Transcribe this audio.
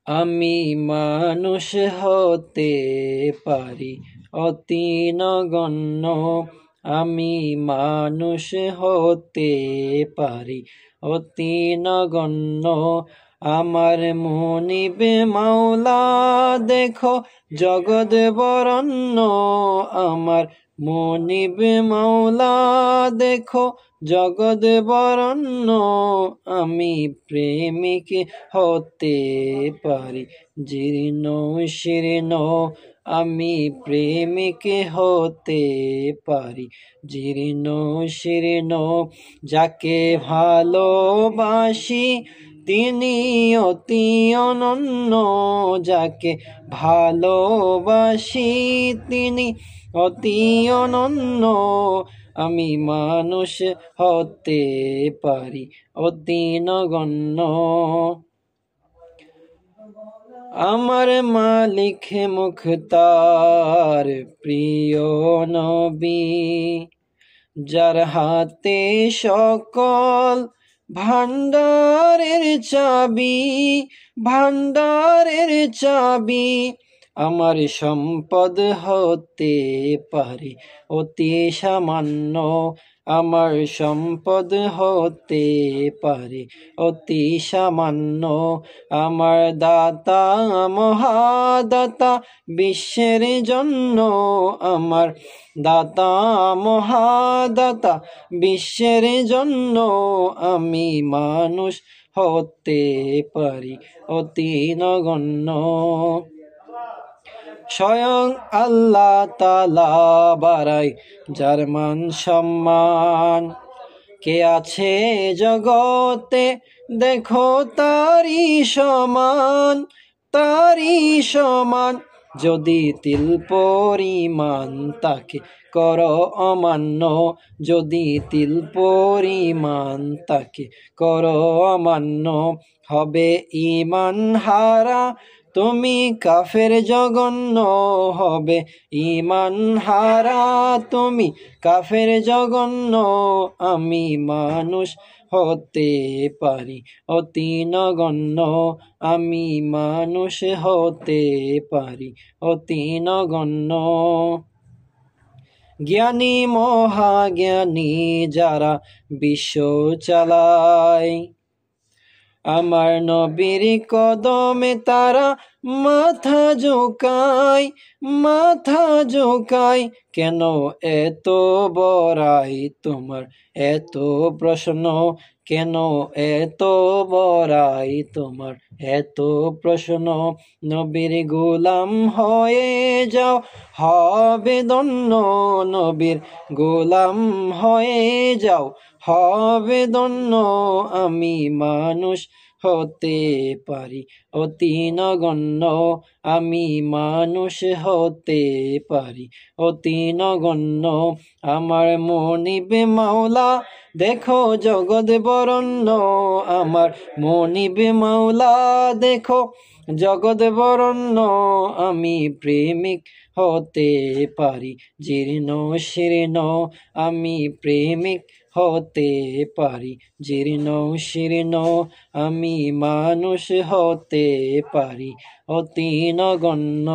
আমি মানুষ হতে পারি অতি নগণ্য, আমি মানুষ হতে পারি অতি নগণ্য। আমার মুনিবে মাওলা দেখো জগৎ বরণ্য, আমার মুনিবে মাওলা দেখো জগৎ বরণ্য। আমি প্রেমিক হতে পারি জীর্ণ শীর্ণ, আমি প্রেমিক হতে পারি জীর্ণ শীর্ণ। যাকে ভালোবাসি তিনি অতি অনন্য, যাকে ভালোবাসি তিনি অতি অনন্য। আমি মানুষ হতে পারি অতি নগণ্য। আমার মালিক মুখতার প্রিয় নবী, যার হাতে সকল ভান্ডারের চাবি, ভান্ডারের চাবি। আমার সম্পদ হতে পারে অতি সামান্য, আমার সম্পদ হতে পারে অতি সামান্য। আমার দাতা মহাদাতা বিশ্বের জন্য, আমার দাতা মহাদাতা বিশ্বের জন্য। আমি মানুষ হতে পারি অতি নগণ্য। স্বয়ং আল্লাহ তাআলা বাড়ায় যার মান সম্মান, কে আছে জগতে দেখো তারি সমান, তারি সমান। যদি তিল পরিমাণ তাকে করো অমান্য, যদি তিল পরিমাণ তাকে করো অমান্য। হবে ঈমান হারা তুমি কাফের জঘন্য, হবে ঈমান হারা তুমি কাফের জঘন্য। আমি মানুষ হতে পারি অতি নগণ্য, আমি মানুষ হতে পারি অতি নগণ্য। জ্ঞানী মহাজ্ঞানী যারা বিশ্ব চালায়, আমার নবীর কদমে তারা মাথা ঝুঁকায়, মাথা ঝুঁকায়। কেন এত বড়াই তোমার এত প্রশ্ন, কেন এত বড়াই তোমার এত প্রশ্ন। নবীর গোলাম হয়ে যাও হবে ধন্য, নবীর গোলাম হয়ে যাও হবে ধন্য। আমি মানুষ হতে পারি অতি নগণ্য, আমি মানুষ হতে পারি অতি নগণ্য। আমার মুনিবে মাওলা দেখো জগৎ বরণ্য, আমার মুনিবে মাওলা দেখো জগৎ বরণ্য। আমি প্রেমিক হতে পারি জীর্ণ শীর্ণ, আমি প্রেমিক হতে পারি জীর্ণ শীর্ণ। আমি মানুষ হতে পারি অতি নগণ্য।